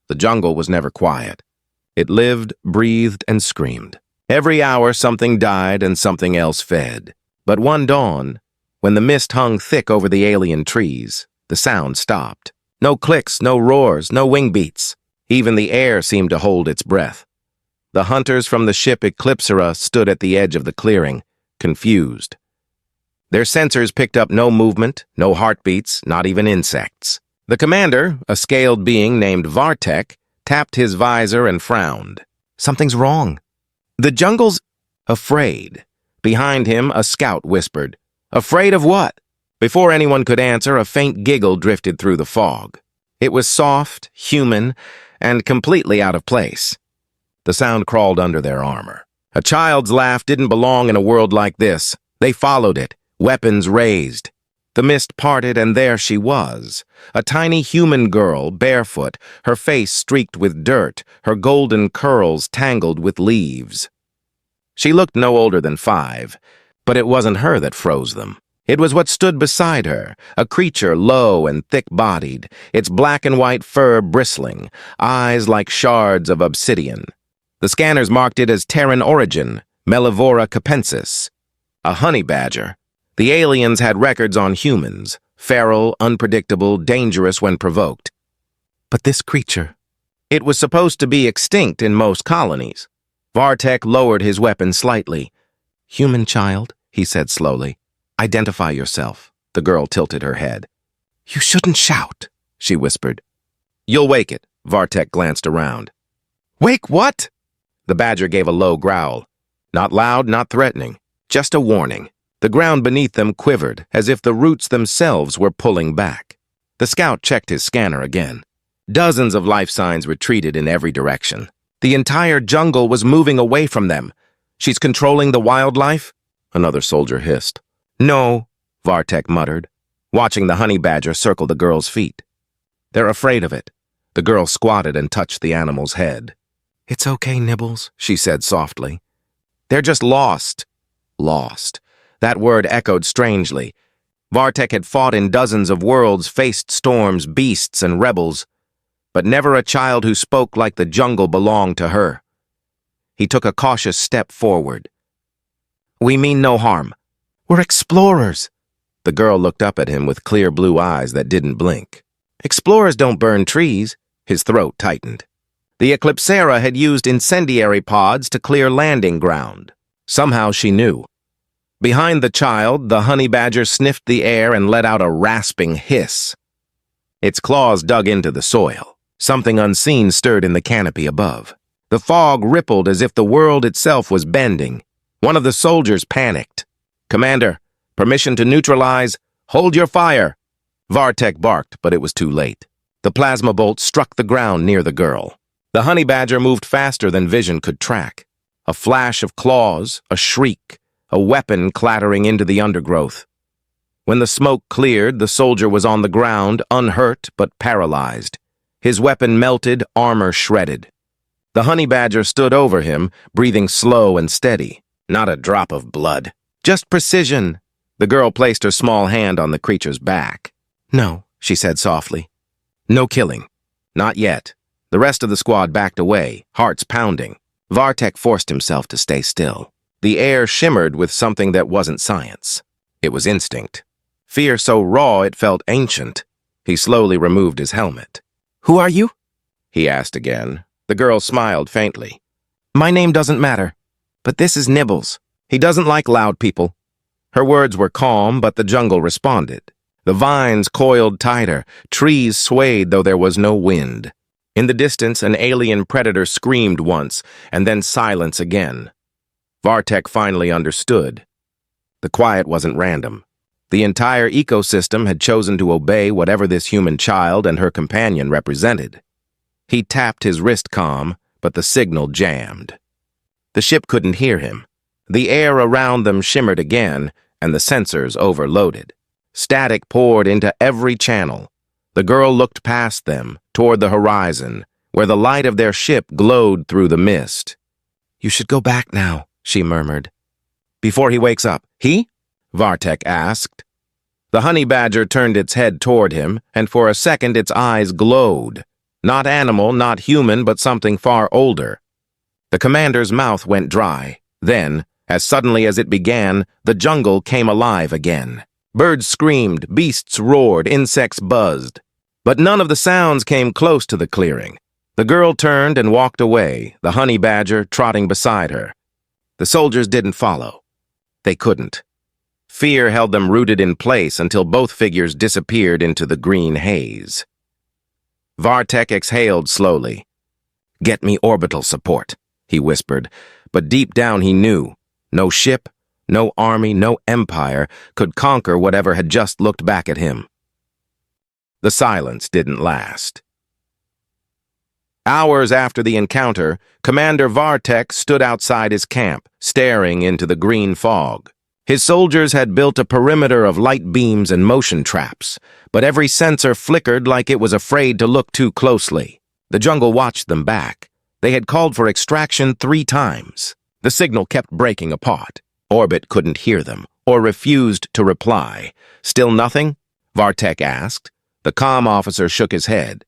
The jungle was never quiet. It lived, breathed, and screamed. Every hour something died and something else fed. But one dawn, when the mist hung thick over the alien trees, the sound stopped. No clicks, no roars, no wing beats. Even the air seemed to hold its breath. The hunters from the ship Eclipsera stood at the edge of the clearing, confused. Their sensors picked up no movement, no heartbeats, not even insects. The commander, a scaled being named Vartek, tapped his visor and frowned. Something's wrong. The jungle's afraid. Behind him, a scout whispered. Afraid of what? Before anyone could answer, a faint giggle drifted through the fog. It was soft, human, and completely out of place. The sound crawled under their armor. A child's laugh didn't belong in a world like this. They followed it, weapons raised. The mist parted, and there she was, a tiny human girl, barefoot, her face streaked with dirt, her golden curls tangled with leaves. She looked no older than 5, but it wasn't her that froze them. It was what stood beside her, a creature low and thick-bodied, its black and white fur bristling, eyes like shards of obsidian. The scanners marked it as Terran origin, Mellivora capensis, a honey badger. The aliens had records on humans, feral, unpredictable, dangerous when provoked. But this creature, it was supposed to be extinct in most colonies. Vartek lowered his weapon slightly. Human child, he said slowly. Identify yourself. The girl tilted her head. You shouldn't shout, she whispered. You'll wake it. Vartek glanced around. Wake what? The badger gave a low growl. Not loud, not threatening, just a warning. The ground beneath them quivered, as if the roots themselves were pulling back. The scout checked his scanner again. Dozens of life signs retreated in every direction. The entire jungle was moving away from them. She's controlling the wildlife? Another soldier hissed. No, Vartek muttered, watching the honey badger circle the girl's feet. They're afraid of it. The girl squatted and touched the animal's head. It's okay, Nibbles, she said softly. They're just lost. Lost. That word echoed strangely. Vartek had fought in dozens of worlds, faced storms, beasts, and rebels, but never a child who spoke like the jungle belonged to her. He took a cautious step forward. We mean no harm. We're explorers. The girl looked up at him with clear blue eyes that didn't blink. Explorers don't burn trees. His throat tightened. The Eclipsera had used incendiary pods to clear landing ground. Somehow she knew. Behind the child, the honey badger sniffed the air and let out a rasping hiss. Its claws dug into the soil. Something unseen stirred in the canopy above. The fog rippled as if the world itself was bending. One of the soldiers panicked. Commander, permission to neutralize. Hold your fire. Vartek barked, but it was too late. The plasma bolt struck the ground near the girl. The honey badger moved faster than vision could track. A flash of claws, a shriek, a weapon clattering into the undergrowth. When the smoke cleared, the soldier was on the ground, unhurt but paralyzed. His weapon melted, armor shredded. The honey badger stood over him, breathing slow and steady. Not a drop of blood. Just precision. The girl placed her small hand on the creature's back. No, she said softly. No killing. Not yet. The rest of the squad backed away, hearts pounding. Vartek forced himself to stay still. The air shimmered with something that wasn't science. It was instinct. Fear so raw it felt ancient. He slowly removed his helmet. Who are you? He asked again. The girl smiled faintly. My name doesn't matter, but this is Nibbles. He doesn't like loud people. Her words were calm, but the jungle responded. The vines coiled tighter, trees swayed though there was no wind. In the distance, an alien predator screamed once, and then silence again. Vartek finally understood. The quiet wasn't random. The entire ecosystem had chosen to obey whatever this human child and her companion represented. He tapped his wrist comm, but the signal jammed. The ship couldn't hear him. The air around them shimmered again, and the sensors overloaded. Static poured into every channel. The girl looked past them, toward the horizon, where the light of their ship glowed through the mist. You should go back now, she murmured. Before he wakes up. He? Vartek asked. The honey badger turned its head toward him, and for a second its eyes glowed. Not animal, not human, but something far older. The commander's mouth went dry. Then, as suddenly as it began, the jungle came alive again. Birds screamed, beasts roared, insects buzzed. But none of the sounds came close to the clearing. The girl turned and walked away, the honey badger trotting beside her. The soldiers didn't follow. They couldn't. Fear held them rooted in place until both figures disappeared into the green haze. Vartek exhaled slowly. "Get me orbital support," he whispered, but deep down he knew. No ship, no army, no empire could conquer whatever had just looked back at him. The silence didn't last. Hours after the encounter, Commander Vartek stood outside his camp, staring into the green fog. His soldiers had built a perimeter of light beams and motion traps, but every sensor flickered like it was afraid to look too closely. The jungle watched them back. They had called for extraction 3 times. The signal kept breaking apart. Orbit couldn't hear them, or refused to reply. "Still nothing?" Vartek asked. The comm officer shook his head.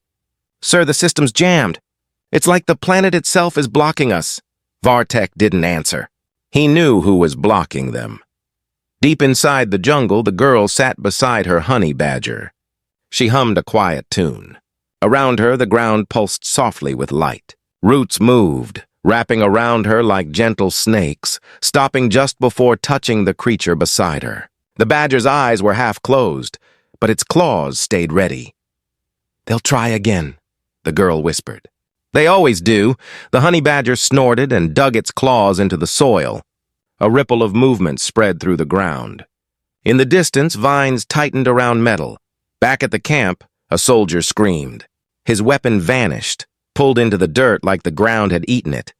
"Sir, the system's jammed. It's like the planet itself is blocking us." Vartek didn't answer. He knew who was blocking them. Deep inside the jungle, the girl sat beside her honey badger. She hummed a quiet tune. Around her, the ground pulsed softly with light. Roots moved, wrapping around her like gentle snakes, stopping just before touching the creature beside her. The badger's eyes were half closed, but its claws stayed ready. "They'll try again," the girl whispered. "They always do." The honey badger snorted and dug its claws into the soil. A ripple of movement spread through the ground. In the distance, vines tightened around metal. Back at the camp, a soldier screamed. His weapon vanished, pulled into the dirt like the ground had eaten it.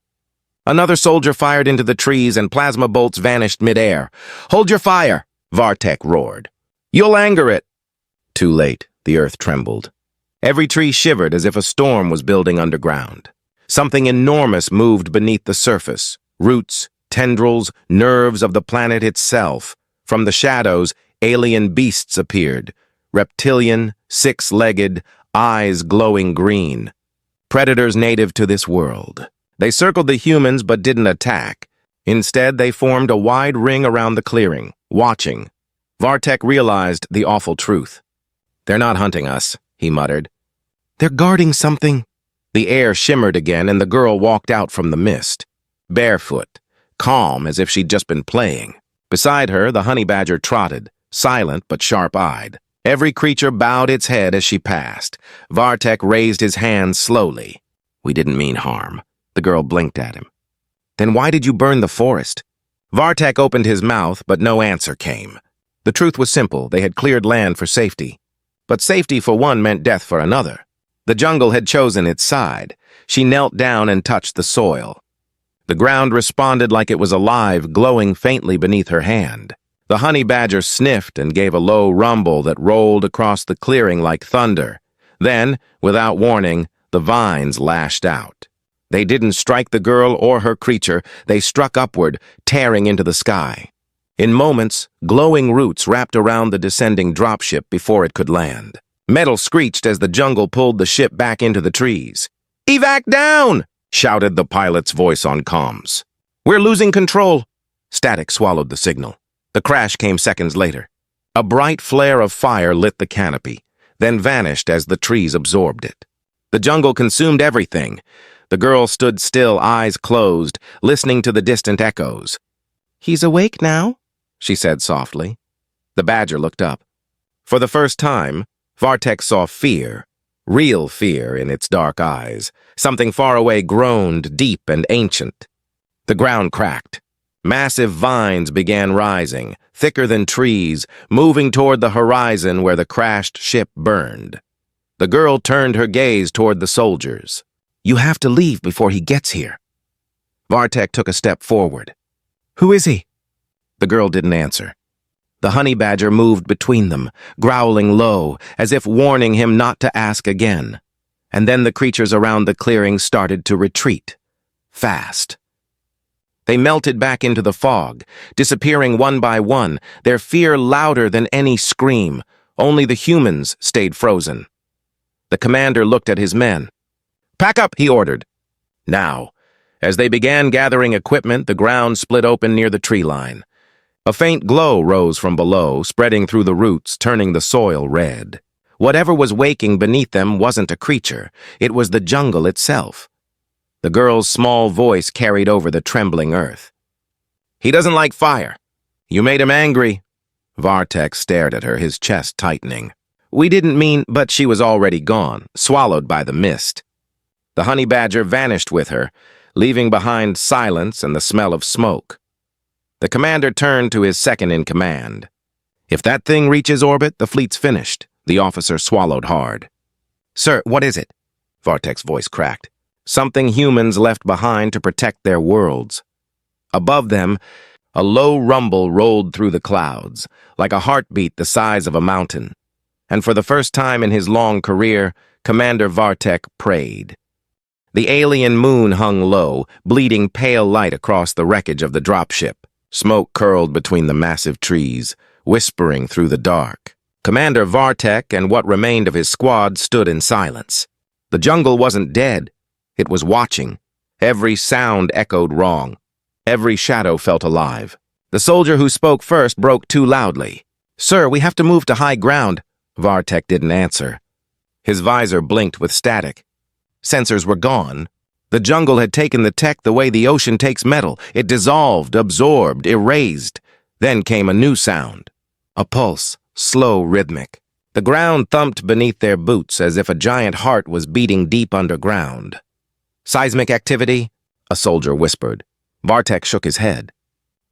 Another soldier fired into the trees and plasma bolts vanished midair. "Hold your fire!" Vartek roared. "You'll anger it!" Too late, the earth trembled. Every tree shivered as if a storm was building underground. Something enormous moved beneath the surface. Roots, tendrils, nerves of the planet itself. From the shadows, alien beasts appeared. Reptilian, 6-legged, eyes glowing green. Predators native to this world. They circled the humans but didn't attack. Instead, they formed a wide ring around the clearing, watching. Vartek realized the awful truth. "They're not hunting us," he muttered. "They're guarding something." The air shimmered again and the girl walked out from the mist. Barefoot, calm as if she'd just been playing. Beside her, the honey badger trotted, silent but sharp-eyed. Every creature bowed its head as she passed. Vartek raised his hands slowly. "We didn't mean harm." The girl blinked at him. "Then why did you burn the forest?" Vartek opened his mouth, but no answer came. The truth was simple. They had cleared land for safety. But safety for one meant death for another. The jungle had chosen its side. She knelt down and touched the soil. The ground responded like it was alive, glowing faintly beneath her hand. The honey badger sniffed and gave a low rumble that rolled across the clearing like thunder. Then, without warning, the vines lashed out. They didn't strike the girl or her creature. They struck upward, tearing into the sky. In moments, glowing roots wrapped around the descending dropship before it could land. Metal screeched as the jungle pulled the ship back into the trees. "Evac down!" shouted the pilot's voice on comms. "We're losing control." Static swallowed the signal. The crash came seconds later. A bright flare of fire lit the canopy, then vanished as the trees absorbed it. The jungle consumed everything. The girl stood still, eyes closed, listening to the distant echoes. "He's awake now?" she said softly. The badger looked up. For the first time, Vartek saw fear, real fear in its dark eyes. Something far away groaned, deep and ancient. The ground cracked. Massive vines began rising, thicker than trees, moving toward the horizon where the crashed ship burned. The girl turned her gaze toward the soldiers. "You have to leave before he gets here." Vartek took a step forward. "Who is he?" The girl didn't answer. The honey badger moved between them, growling low, as if warning him not to ask again. And then the creatures around the clearing started to retreat. Fast. They melted back into the fog, disappearing one by one, their fear louder than any scream. Only the humans stayed frozen. The commander looked at his men. "Pack up," he ordered. Now, as they began gathering equipment, the ground split open near the tree line. A faint glow rose from below, spreading through the roots, turning the soil red. Whatever was waking beneath them wasn't a creature. It was the jungle itself. The girl's small voice carried over the trembling earth. "He doesn't like fire. You made him angry." Vartek stared at her, his chest tightening. "We didn't mean," but she was already gone, swallowed by the mist. The honey badger vanished with her, leaving behind silence and the smell of smoke. The commander turned to his second-in-command. "If that thing reaches orbit, the fleet's finished." The officer swallowed hard. "Sir, what is it?" Vartek's voice cracked. "Something humans left behind to protect their worlds." Above them, a low rumble rolled through the clouds, like a heartbeat the size of a mountain. And for the first time in his long career, Commander Vartek prayed. The alien moon hung low, bleeding pale light across the wreckage of the dropship. Smoke curled between the massive trees, whispering through the dark. Commander Vartek and what remained of his squad stood in silence. The jungle wasn't dead. It was watching. Every sound echoed wrong. Every shadow felt alive. The soldier who spoke first broke too loudly. "Sir, we have to move to high ground." Vartek didn't answer. His visor blinked with static. Sensors were gone. The jungle had taken the tech the way the ocean takes metal. It dissolved, absorbed, erased. Then came a new sound. A pulse, slow, rhythmic. The ground thumped beneath their boots as if a giant heart was beating deep underground. "Seismic activity?" a soldier whispered. Vartek shook his head.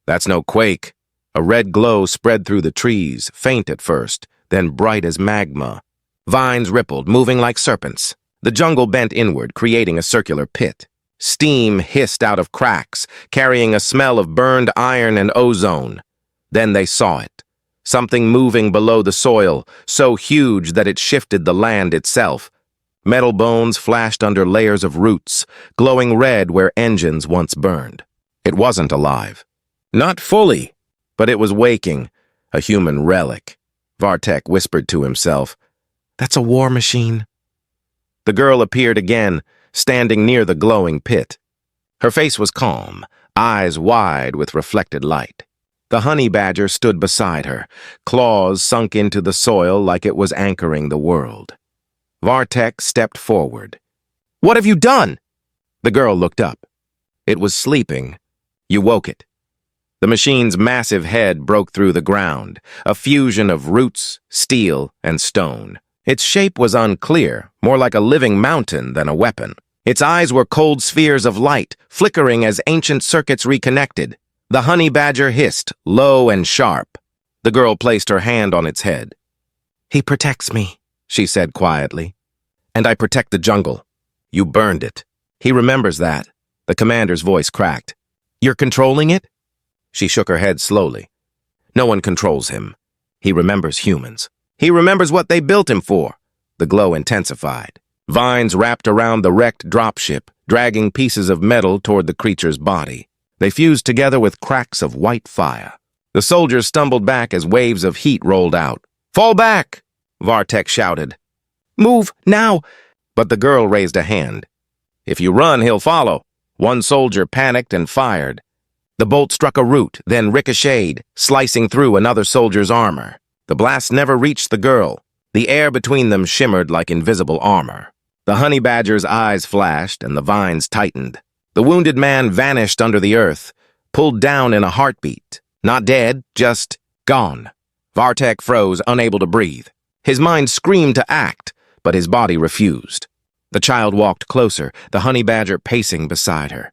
"That's no quake." A red glow spread through the trees, faint at first, then bright as magma. Vines rippled, moving like serpents. The jungle bent inward, creating a circular pit. Steam hissed out of cracks, carrying a smell of burned iron and ozone. Then they saw it. Something moving below the soil, so huge that it shifted the land itself. Metal bones flashed under layers of roots, glowing red where engines once burned. It wasn't alive. Not fully, but it was waking, a human relic. Vartek whispered to himself, "That's a war machine." The girl appeared again, standing near the glowing pit. Her face was calm, eyes wide with reflected light. The honey badger stood beside her, claws sunk into the soil like it was anchoring the world. Vartek stepped forward. "What have you done?" The girl looked up. It was sleeping. You woke it. The machine's massive head broke through the ground, a fusion of roots, steel, and stone. Its shape was unclear, more like a living mountain than a weapon. Its eyes were cold spheres of light, flickering as ancient circuits reconnected. The honey badger hissed, low and sharp. The girl placed her hand on its head. "He protects me," she said quietly. "And I protect the jungle. You burned it." "He remembers that." The commander's voice cracked. "You're controlling it?" She shook her head slowly. "No one controls him. He remembers humans. He remembers what they built him for." The glow intensified. Vines wrapped around the wrecked dropship, dragging pieces of metal toward the creature's body. They fused together with cracks of white fire. The soldiers stumbled back as waves of heat rolled out. "Fall back!" Vartek shouted. "Move, now!" But the girl raised a hand. "If you run, he'll follow." One soldier panicked and fired. The bolt struck a root, then ricocheted, slicing through another soldier's armor. The blast never reached the girl. The air between them shimmered like invisible armor. The honey badger's eyes flashed and the vines tightened. The wounded man vanished under the earth, pulled down in a heartbeat. Not dead, just gone. Vartek froze, unable to breathe. His mind screamed to act, but his body refused. The child walked closer, the honey badger pacing beside her.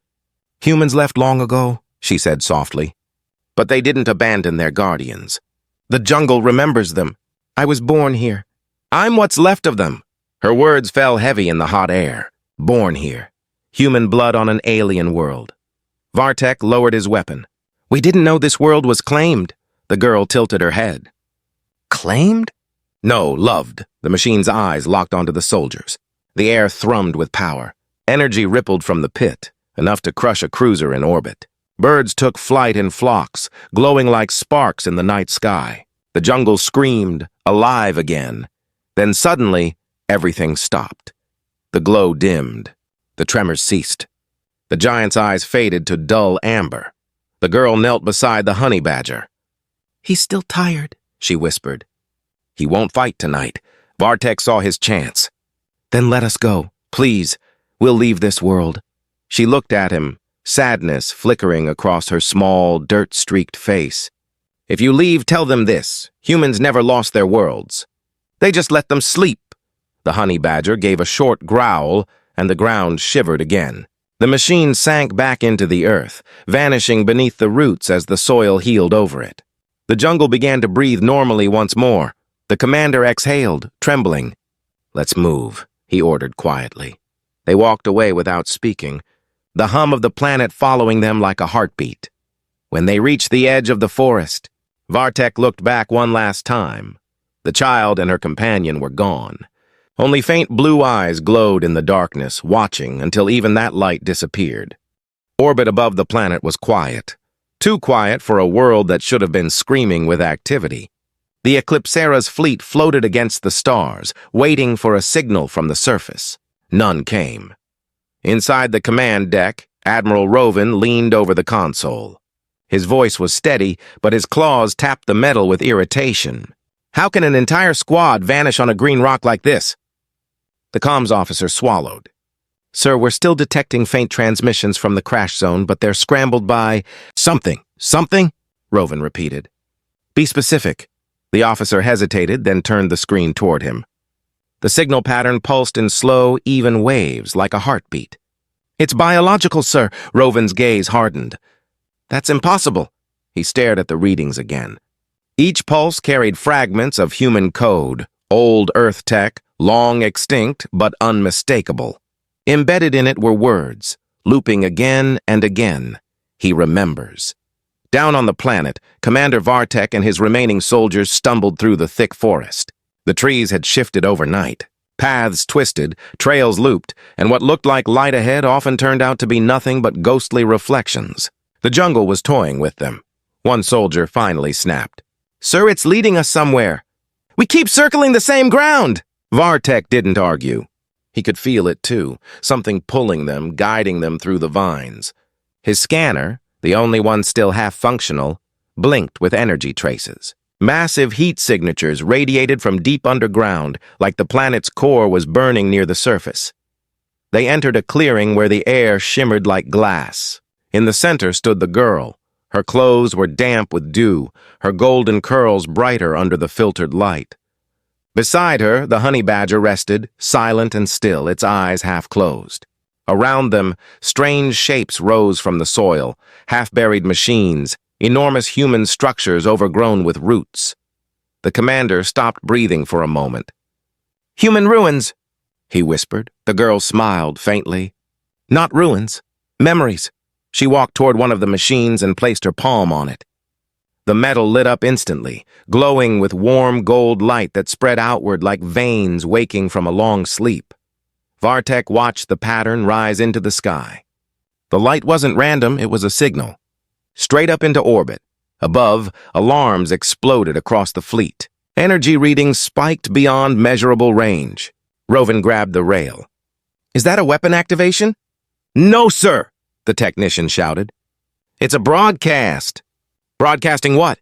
"Humans left long ago," she said softly. "But they didn't abandon their guardians. The jungle remembers them. I was born here. I'm what's left of them." Her words fell heavy in the hot air. Born here. Human blood on an alien world. Vartek lowered his weapon. "We didn't know this world was claimed." The girl tilted her head. "Claimed?" "No, loved." The machine's eyes locked onto the soldiers. The air thrummed with power. Energy rippled from the pit, enough to crush a cruiser in orbit. Birds took flight in flocks, glowing like sparks in the night sky. The jungle screamed, alive again. Then suddenly, everything stopped. The glow dimmed. The tremors ceased. The giant's eyes faded to dull amber. The girl knelt beside the honey badger. "He's still tired," she whispered. "He won't fight tonight." Vartek saw his chance. "Then let us go, please. We'll leave this world." She looked at him, sadness flickering across her small, dirt-streaked face. "If you leave, tell them this. Humans never lost their worlds. They just let them sleep." The honey badger gave a short growl, and the ground shivered again. The machine sank back into the earth, vanishing beneath the roots as the soil healed over it. The jungle began to breathe normally once more. The commander exhaled, trembling. "Let's move," he ordered quietly. They walked away without speaking, the hum of the planet following them like a heartbeat. When they reached the edge of the forest, Vartek looked back one last time. The child and her companion were gone. Only faint blue eyes glowed in the darkness, watching until even that light disappeared. Orbit above the planet was quiet. Too quiet for a world that should have been screaming with activity. The Eclipsera's fleet floated against the stars, waiting for a signal from the surface. None came. Inside the command deck, Admiral Rovin leaned over the console. His voice was steady, but his claws tapped the metal with irritation. "How can an entire squad vanish on a green rock like this?" The comms officer swallowed. "Sir, we're still detecting faint transmissions from the crash zone, but they're scrambled by—" "Something. Something?" Rovin repeated. "Be specific." The officer hesitated, then turned the screen toward him. The signal pattern pulsed in slow, even waves, like a heartbeat. "It's biological, sir." Rovin's gaze hardened. "That's impossible." He stared at the readings again. Each pulse carried fragments of human code, old Earth tech, long extinct but unmistakable. Embedded in it were words, looping again and again. "He remembers." Down on the planet, Commander Vartek and his remaining soldiers stumbled through the thick forest. The trees had shifted overnight. Paths twisted, trails looped, and what looked like light ahead often turned out to be nothing but ghostly reflections. The jungle was toying with them. One soldier finally snapped. "Sir, it's leading us somewhere." "We keep circling the same ground!" Vartek didn't argue. He could feel it too, something pulling them, guiding them through the vines. His scanner, the only one still half-functional, blinked with energy traces. Massive heat signatures radiated from deep underground, like the planet's core was burning near the surface. They entered a clearing where the air shimmered like glass. In the center stood the girl. Her clothes were damp with dew, her golden curls brighter under the filtered light. Beside her, the honey badger rested, silent and still, its eyes half-closed. Around them, strange shapes rose from the soil, half-buried machines, enormous human structures overgrown with roots. The commander stopped breathing for a moment. "Human ruins," he whispered. The girl smiled faintly. "Not ruins, memories." She walked toward one of the machines and placed her palm on it. The metal lit up instantly, glowing with warm gold light that spread outward like veins waking from a long sleep. Vartek watched the pattern rise into the sky. The light wasn't random, it was a signal. Straight up into orbit. Above, alarms exploded across the fleet. Energy readings spiked beyond measurable range. Rovin grabbed the rail. "Is that a weapon activation?" "No, sir!" the technician shouted. "It's a broadcast." "Broadcasting what?"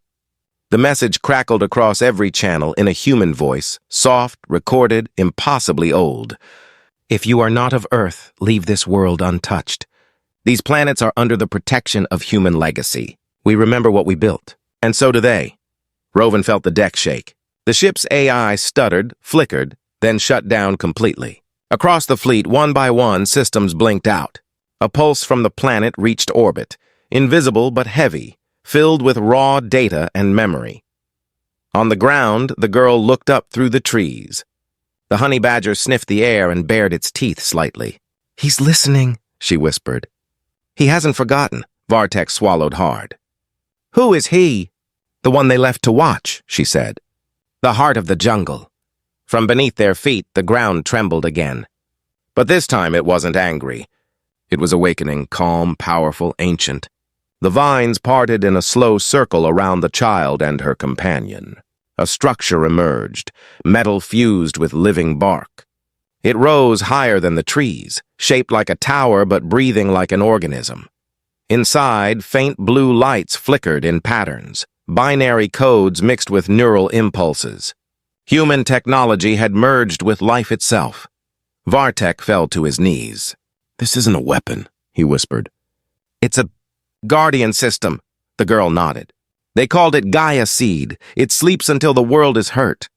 The message crackled across every channel in a human voice, soft, recorded, impossibly old. "If you are not of Earth, leave this world untouched. These planets are under the protection of human legacy. We remember what we built, and so do they." Rovin felt the deck shake. The ship's AI stuttered, flickered, then shut down completely. Across the fleet, one by one, systems blinked out. A pulse from the planet reached orbit, invisible but heavy, filled with raw data and memory. On the ground, the girl looked up through the trees. The honey badger sniffed the air and bared its teeth slightly. "He's listening," she whispered. "He hasn't forgotten." Vartek swallowed hard. "Who is he?" "The one they left to watch," she said. "The heart of the jungle." From beneath their feet, the ground trembled again. But this time it wasn't angry. It was awakening, calm, powerful, ancient. The vines parted in a slow circle around the child and her companion. A structure emerged, metal fused with living bark. It rose higher than the trees, shaped like a tower but breathing like an organism. Inside, faint blue lights flickered in patterns, binary codes mixed with neural impulses. Human technology had merged with life itself. Vartek fell to his knees. "This isn't a weapon," he whispered. "It's a guardian system," the girl nodded. "They called it Gaia Seed. It sleeps until the world is hurt.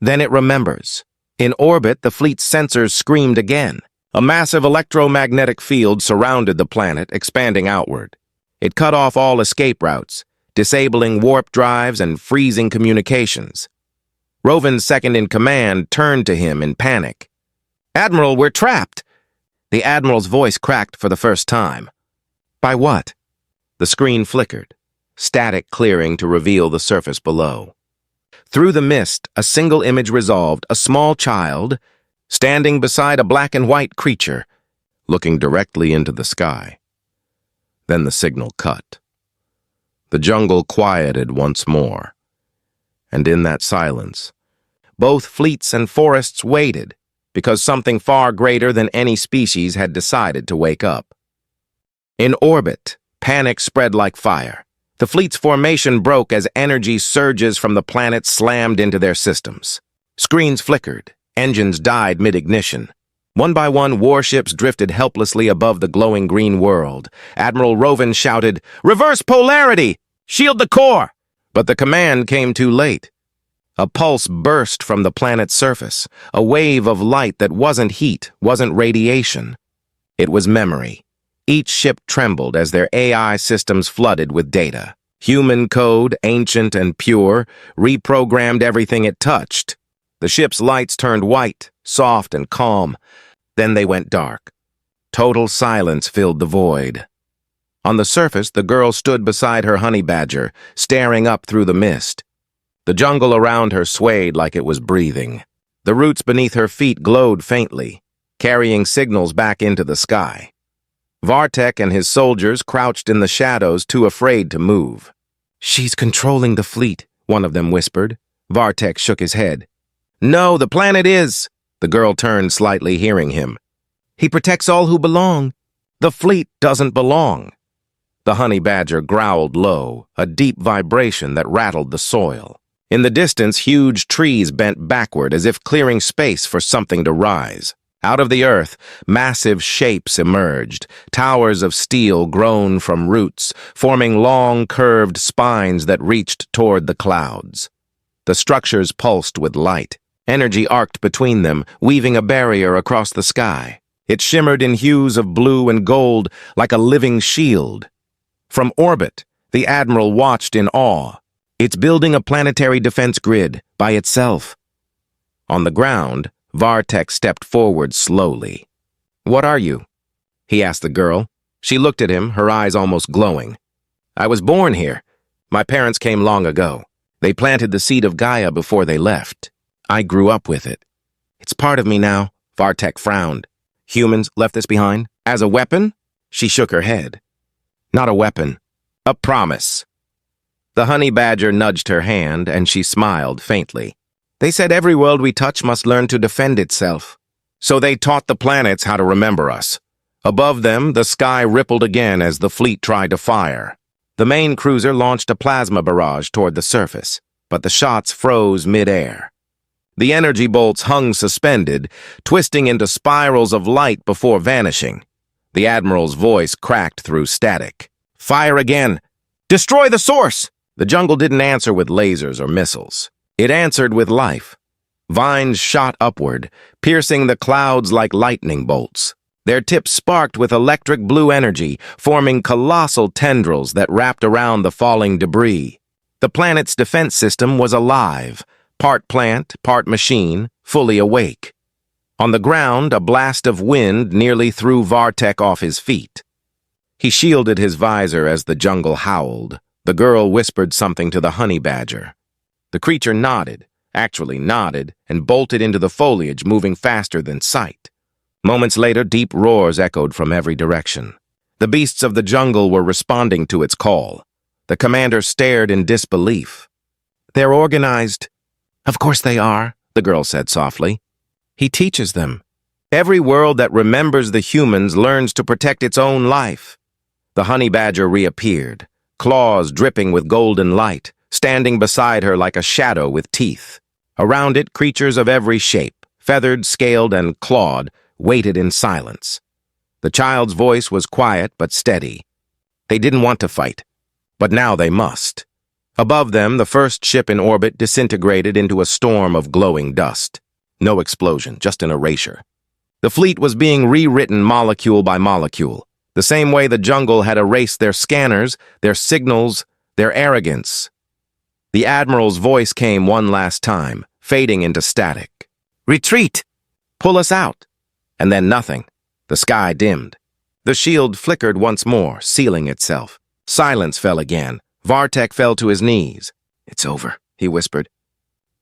Then it remembers." In orbit, the fleet's sensors screamed again. A massive electromagnetic field surrounded the planet, expanding outward. It cut off all escape routes, disabling warp drives and freezing communications. Rovin's second-in-command turned to him in panic. "Admiral, we're trapped!" The Admiral's voice cracked for the first time. "By what?" The screen flickered, static clearing to reveal the surface below. Through the mist, a single image resolved, a small child, standing beside a black and white creature, looking directly into the sky. Then the signal cut. The jungle quieted once more, and in that silence, both fleets and forests waited, because something far greater than any species had decided to wake up. In orbit, panic spread like fire. The fleet's formation broke as energy surges from the planet slammed into their systems. Screens flickered, engines died mid-ignition. One by one, warships drifted helplessly above the glowing green world. Admiral Rovin shouted, "Reverse polarity! Shield the core!" But the command came too late. A pulse burst from the planet's surface, a wave of light that wasn't heat, wasn't radiation. It was memory. Each ship trembled as their AI systems flooded with data. Human code, ancient and pure, reprogrammed everything it touched. The ship's lights turned white, soft and calm. Then they went dark. Total silence filled the void. On the surface, the girl stood beside her honey badger, staring up through the mist. The jungle around her swayed like it was breathing. The roots beneath her feet glowed faintly, carrying signals back into the sky. Vartek and his soldiers crouched in the shadows, too afraid to move. "She's controlling the fleet," one of them whispered. Vartek shook his head. "No, the planet is." The girl turned slightly, hearing him. "He protects all who belong. The fleet doesn't belong." The honey badger growled low, a deep vibration that rattled the soil. In the distance, huge trees bent backward as if clearing space for something to rise. Out of the earth, massive shapes emerged, towers of steel grown from roots, forming long, curved spines that reached toward the clouds. The structures pulsed with light. Energy arced between them, weaving a barrier across the sky. It shimmered in hues of blue and gold like a living shield. From orbit, the Admiral watched in awe. It's building a planetary defense grid by itself. On the ground, Vartek stepped forward slowly. "What are you?" he asked the girl. She looked at him, her eyes almost glowing. "I was born here. My parents came long ago. They planted the seed of Gaia before they left. I grew up with it. It's part of me now." Vartek frowned. "Humans left this behind? As a weapon?" She shook her head. "Not a weapon. A promise." The honey badger nudged her hand, and she smiled faintly. "They said every world we touch must learn to defend itself. So they taught the planets how to remember us." Above them, the sky rippled again as the fleet tried to fire. The main cruiser launched a plasma barrage toward the surface, but the shots froze mid-air. The energy bolts hung suspended, twisting into spirals of light before vanishing. The Admiral's voice cracked through static. "Fire again! Destroy the source!" The jungle didn't answer with lasers or missiles. It answered with life. Vines shot upward, piercing the clouds like lightning bolts. Their tips sparked with electric blue energy, forming colossal tendrils that wrapped around the falling debris. The planet's defense system was alive, part plant, part machine, fully awake. On the ground, a blast of wind nearly threw Vartek off his feet. He shielded his visor as the jungle howled. The girl whispered something to the honey badger. The creature nodded, and bolted into the foliage, moving faster than sight. Moments later, deep roars echoed from every direction. The beasts of the jungle were responding to its call. The commander stared in disbelief. "They're organized." "Of course they are," the girl said softly. "He teaches them." Every world that remembers the humans learns to protect its own life. The honey badger reappeared, claws dripping with golden light, standing beside her like a shadow with teeth. Around it, creatures of every shape, feathered, scaled, and clawed, waited in silence. The child's voice was quiet but steady. They didn't want to fight, but now they must. Above them, the first ship in orbit disintegrated into a storm of glowing dust. No explosion, just an erasure. The fleet was being rewritten molecule by molecule, the same way the jungle had erased their scanners, their signals, their arrogance. The Admiral's voice came one last time, fading into static. "Retreat! Pull us out!" And then nothing. The sky dimmed. The shield flickered once more, sealing itself. Silence fell again. Vartek fell to his knees. "It's over," he whispered.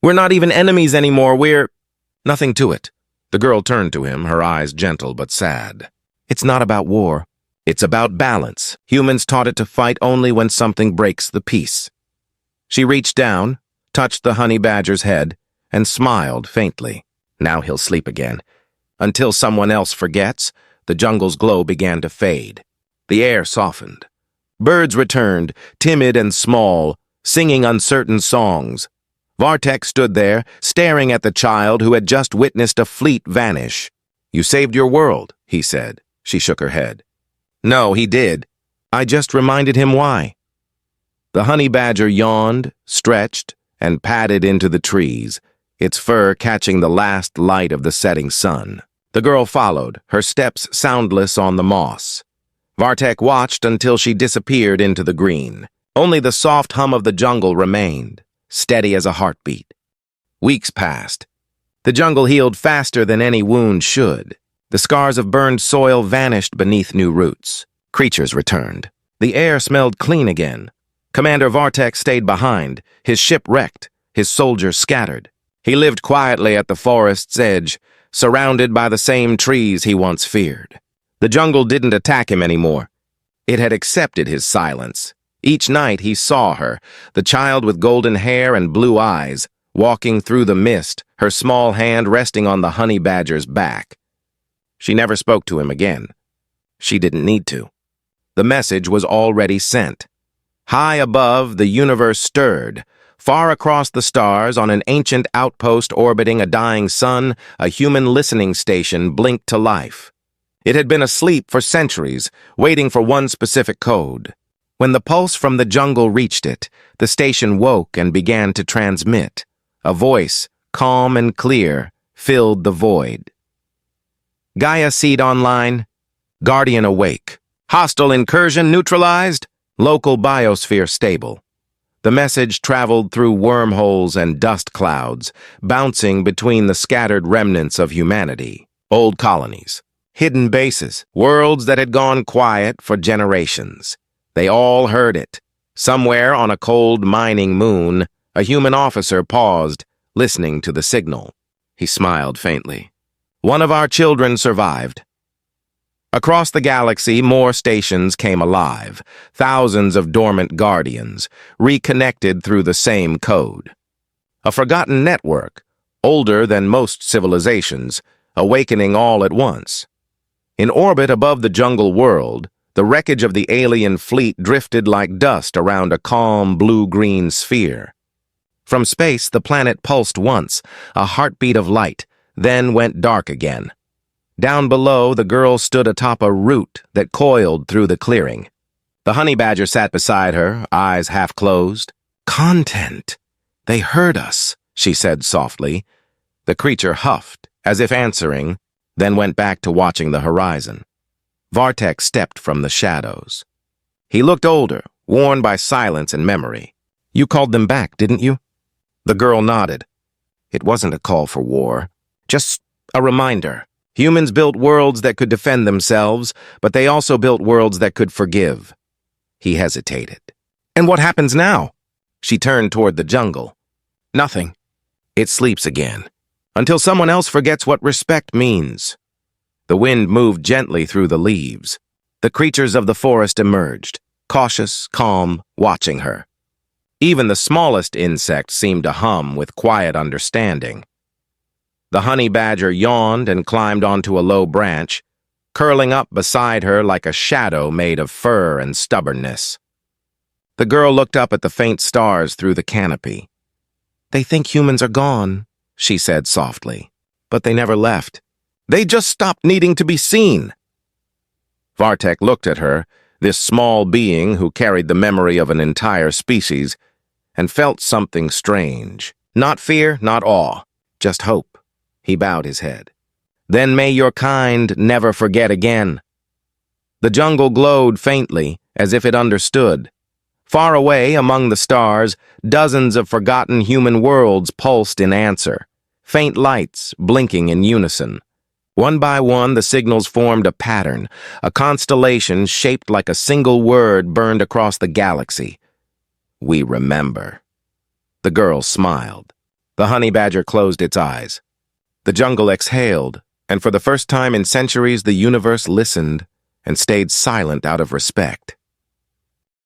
"We're not even enemies anymore, we're—" Nothing to it. The girl turned to him, her eyes gentle but sad. "It's not about war. It's about balance. Humans taught it to fight only when something breaks the peace." She reached down, touched the honey badger's head, and smiled faintly. Now he'll sleep again. Until someone else forgets, the jungle's glow began to fade. The air softened. Birds returned, timid and small, singing uncertain songs. Vartek stood there, staring at the child who had just witnessed a fleet vanish. "You saved your world," he said. She shook her head. "No, he did. I just reminded him why." The honey badger yawned, stretched, and padded into the trees, its fur catching the last light of the setting sun. The girl followed, her steps soundless on the moss. Vartek watched until she disappeared into the green. Only the soft hum of the jungle remained, steady as a heartbeat. Weeks passed. The jungle healed faster than any wound should. The scars of burned soil vanished beneath new roots. Creatures returned. The air smelled clean again. Commander Vartek stayed behind, his ship wrecked, his soldiers scattered. He lived quietly at the forest's edge, surrounded by the same trees he once feared. The jungle didn't attack him anymore. It had accepted his silence. Each night he saw her, the child with golden hair and blue eyes, walking through the mist, her small hand resting on the honey badger's back. She never spoke to him again. She didn't need to. The message was already sent. High above, the universe stirred. Far across the stars, on an ancient outpost orbiting a dying sun, a human listening station blinked to life. It had been asleep for centuries, waiting for one specific code. When the pulse from the jungle reached it, the station woke and began to transmit. A voice, calm and clear, filled the void. "Gaia Seed online. Guardian awake. Hostile incursion neutralized. Local biosphere stable." The message traveled through wormholes and dust clouds, bouncing between the scattered remnants of humanity. Old colonies, hidden bases, worlds that had gone quiet for generations. They all heard it. Somewhere on a cold mining moon, a human officer paused, listening to the signal. He smiled faintly. "One of our children survived." Across the galaxy, more stations came alive, thousands of dormant guardians, reconnected through the same code. A forgotten network, older than most civilizations, awakening all at once. In orbit above the jungle world, the wreckage of the alien fleet drifted like dust around a calm blue-green sphere. From space, the planet pulsed once, a heartbeat of light, then went dark again. Down below, the girl stood atop a root that coiled through the clearing. The honey badger sat beside her, eyes half closed. "Content. They heard us," she said softly. The creature huffed, as if answering, then went back to watching the horizon. Vartek stepped from the shadows. He looked older, worn by silence and memory. "You called them back, didn't you?" The girl nodded. "It wasn't a call for war, just a reminder. Humans built worlds that could defend themselves, but they also built worlds that could forgive." He hesitated. "And what happens now?" She turned toward the jungle. "Nothing. It sleeps again, until someone else forgets what respect means." The wind moved gently through the leaves. The creatures of the forest emerged, cautious, calm, watching her. Even the smallest insect seemed to hum with quiet understanding. The honey badger yawned and climbed onto a low branch, curling up beside her like a shadow made of fur and stubbornness. The girl looked up at the faint stars through the canopy. "They think humans are gone," she said softly. "But they never left. They just stopped needing to be seen." Vartek looked at her, this small being who carried the memory of an entire species, and felt something strange. Not fear, not awe, just hope. He bowed his head. "Then may your kind never forget again." The jungle glowed faintly, as if it understood. Far away, among the stars, dozens of forgotten human worlds pulsed in answer, faint lights blinking in unison. One by one, the signals formed a pattern, a constellation shaped like a single word burned across the galaxy. "We remember." The girl smiled. The honey badger closed its eyes. The jungle exhaled, and for the first time in centuries, the universe listened and stayed silent out of respect.